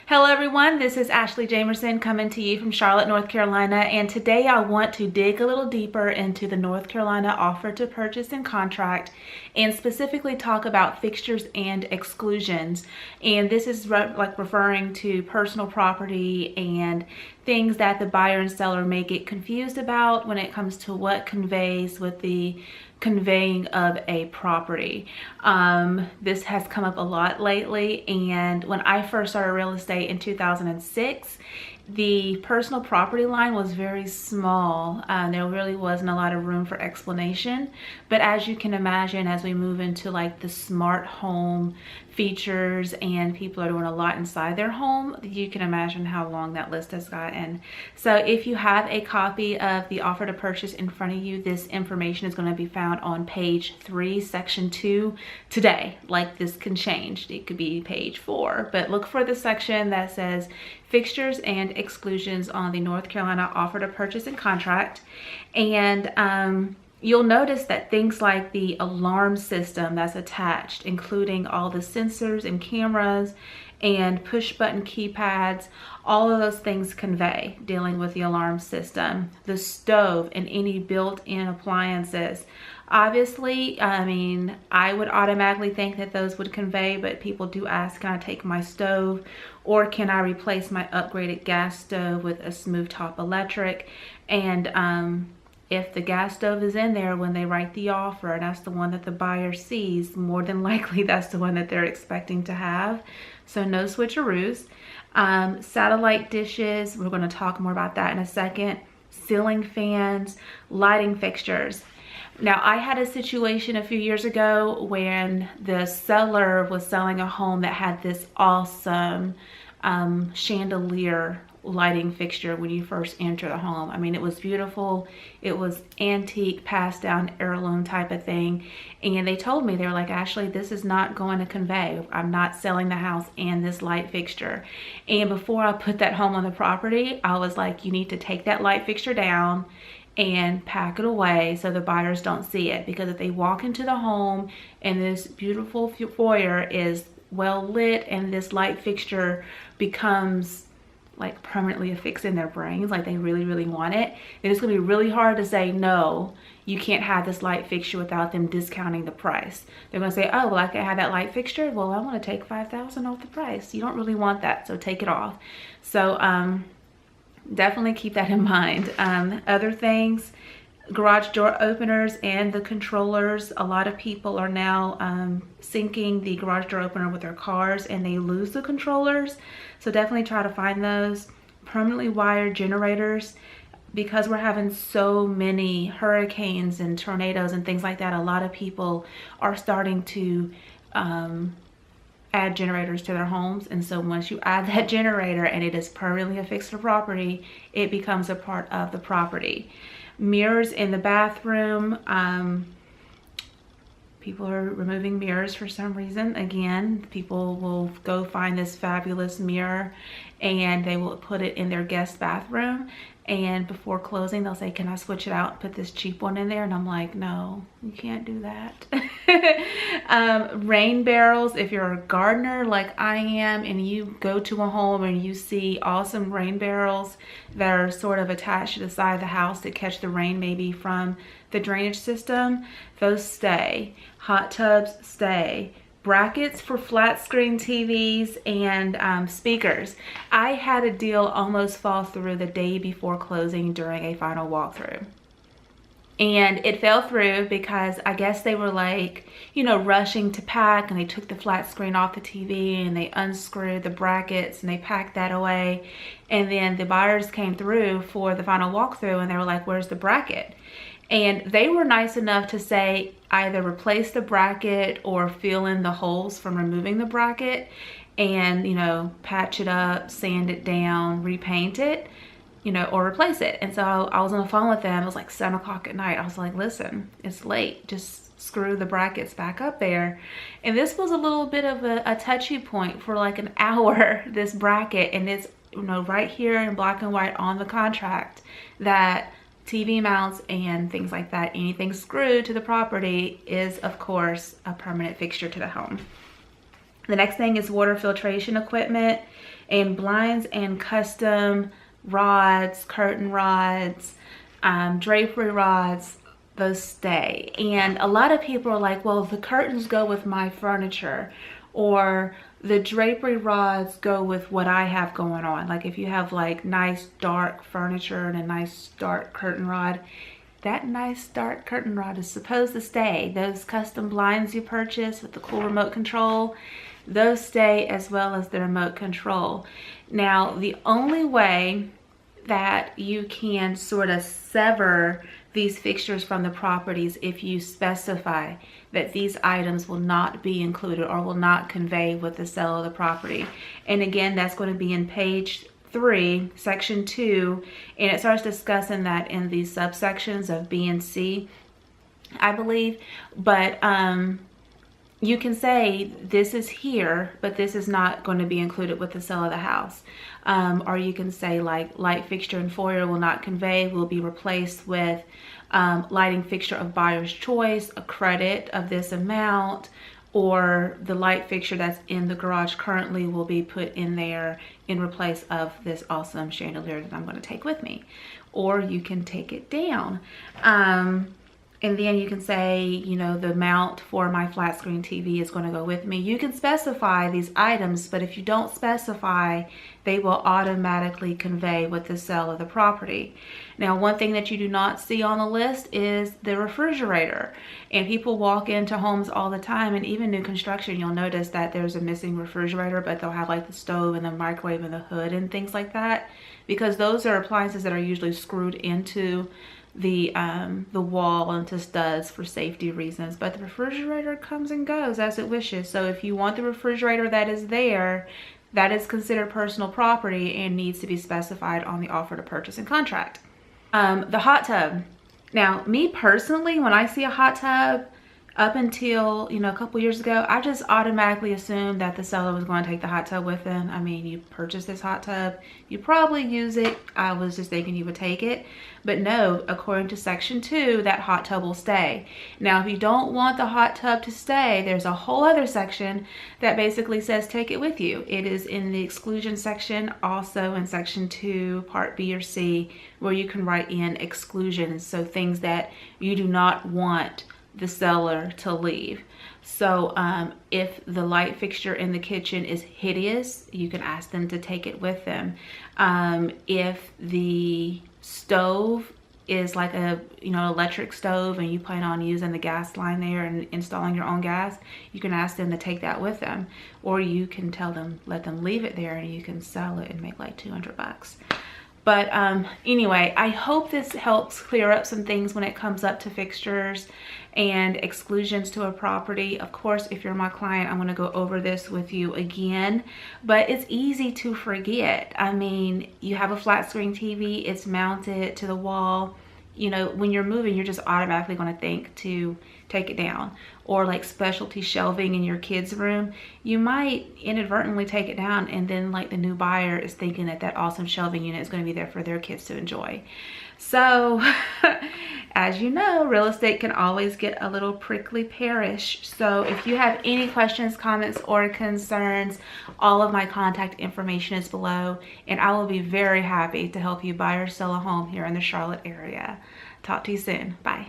Hello everyone, this is Ashley Jamerson coming to you from Charlotte, North Carolina, and today I want to dig a little deeper into the North Carolina offer to purchase and contract and specifically talk about fixtures and exclusions. And this is referring to personal property and things that the buyer and seller may get confused about when it comes to what conveys with the conveying of a property. This has come up a lot lately, and when I first started real estate in 2006, the personal property line was very small. There really wasn't a lot of room for explanation, but as you can imagine, as we move into like the smart home features and people are doing a lot inside their home, you can imagine how long that list has gotten. So if you have a copy of the offer to purchase in front of you, this information is going to be found on page 3, section 2 today. Like, this can change. It could be page 4, but look for the section that says fixtures and exclusions on the North Carolina offer to purchase and contract. And you'll notice that things like the alarm system that's attached, including all the sensors and cameras and push button keypads, all of those things convey dealing with the alarm system. The stove and any built-in appliances. Obviously, I mean, I would automatically think that those would convey, but people do ask, can I take my stove, or can I replace my upgraded gas stove with a smooth top electric? And if the gas stove is in there when they write the offer, and that's the one that the buyer sees, more than likely that's the one that they're expecting to have. So no switcheroos. Satellite dishes, we're going to talk more about that in a second. Ceiling fans, lighting fixtures. Now, I had a situation a few years ago when the seller was selling a home that had this awesome chandelier lighting fixture when you first enter the home. I mean, it was beautiful. It was antique, passed down heirloom type of thing. And they told me, they were like, Ashley, this is not going to convey. I'm not selling the house and this light fixture. And before I put that home on the property, I was like, you need to take that light fixture down and pack it away so the buyers don't see it. Because if they walk into the home and this beautiful foyer is well lit and this light fixture becomes like permanently affixed in their brains, like they really want it, then it's gonna be really hard to say, no, you can't have this light fixture without them discounting the price. They're gonna say, oh, well, I can have that light fixture. Well, I wanna take $5,000 off the price. You don't really want that, so take it off. So definitely keep that in mind. Other things, garage door openers and the controllers. A lot of people are now syncing the garage door opener with their cars and they lose the controllers. So definitely try to find those. Permanently wired generators. Because we're having so many hurricanes and tornadoes and things like that, a lot of people are starting to add generators to their homes. And so once you add that generator and it is permanently affixed to property, it becomes a part of the property. Mirrors in the bathroom. People are removing mirrors for some reason. Again, people will go find this fabulous mirror and they will put it in their guest bathroom, and before closing they'll say, can I switch it out and put this cheap one in there? And I'm like, no, you can't do that. Rain barrels. If you're a gardener like I am and you go to a home and you see awesome rain barrels that are sort of attached to the side of the house to catch the rain maybe from the drainage system, those stay. Hot tubs stay. Brackets for flat screen TVs and speakers. I had a deal almost fall through the day before closing during a final walkthrough. And it fell through because I guess they were like, you know, rushing to pack, and they took the flat screen off the TV and they unscrewed the brackets and they packed that away. And then the buyers came through for the final walkthrough and they were like, where's the bracket? And they were nice enough to say either replace the bracket or fill in the holes from removing the bracket and, you know, patch it up, sand it down, repaint it, you know, or replace it. And so I was on the phone with them. It was like 7 o'clock at night. I was like, listen, it's late. Just screw the brackets back up there. And this was a little bit of a touchy point for like an hour, this bracket. And it's, you know, right here in black and white on the contract that TV mounts and things like that, anything screwed to the property is of course a permanent fixture to the home. The next thing is water filtration equipment and blinds and custom rods, curtain rods, drapery rods. Those stay. And a lot of people are like, well, the curtains go with my furniture, or the drapery rods go with what I have going on. Like if you have like nice dark furniture and a nice dark curtain rod, that nice dark curtain rod is supposed to stay. Those custom blinds you purchase with the cool remote control, those stay, as well as the remote control. Now, the only way that you can sort of sever these fixtures from the properties if you specify that these items will not be included or will not convey with the sale of the property. And again, that's going to be in page 3, section 2, and it starts discussing that in these subsections of B and C, I believe. But you can say this is here, but this is not going to be included with the sale of the house. Or you can say like light fixture and foyer will not convey, will be replaced with lighting fixture of buyer's choice, a credit of this amount, or the light fixture that's in the garage currently will be put in there in place of this awesome chandelier that I'm going to take with me. Or you can take it down. And then you can say, you know, the mount for my flat screen TV is going to go with me. You can specify these items, but if you don't specify, they will automatically convey with the sale of the property. Now, one thing that you do not see on the list is the refrigerator. And people walk into homes all the time, and even new construction, you'll notice that there's a missing refrigerator, but they'll have like the stove and the microwave and the hood and things like that, because those are appliances that are usually screwed into the wall into studs for safety reasons. But the refrigerator comes and goes as it wishes. So if you want the refrigerator that is there, that is considered personal property and needs to be specified on the offer to purchase and contract. The hot tub. Now, me personally, when I see a hot tub, up until, you know, a couple years ago, I just automatically assumed that the seller was going to take the hot tub with them. I mean, you purchased this hot tub, you probably use it. I was just thinking you would take it. But no, according to section 2, that hot tub will stay. Now, if you don't want the hot tub to stay, there's a whole other section that basically says take it with you. It is in the exclusion section, also in section 2, part B or C, where you can write in exclusions. So things that you do not want the seller to leave. So if the light fixture in the kitchen is hideous, you can ask them to take it with them. If the stove is like a, you know, electric stove and you plan on using the gas line there and installing your own gas, you can ask them to take that with them. Or you can tell them, let them leave it there, and you can sell it and make like 200 bucks. But anyway, I hope this helps clear up some things when it comes up to fixtures and exclusions to a property. Of course, if you're my client, I'm going to go over this with you again, but it's easy to forget. I mean, you have a flat screen TV, it's mounted to the wall. You know, when you're moving, you're just automatically going to think to take it down. Or like specialty shelving in your kids' room, you might inadvertently take it down, and then like the new buyer is thinking that that awesome shelving unit is going to be there for their kids to enjoy. So as you know, real estate can always get a little prickly pearish. So if you have any questions, comments, or concerns, all of my contact information is below, and I will be very happy to help you buy or sell a home here in the Charlotte area. Talk to you soon. Bye.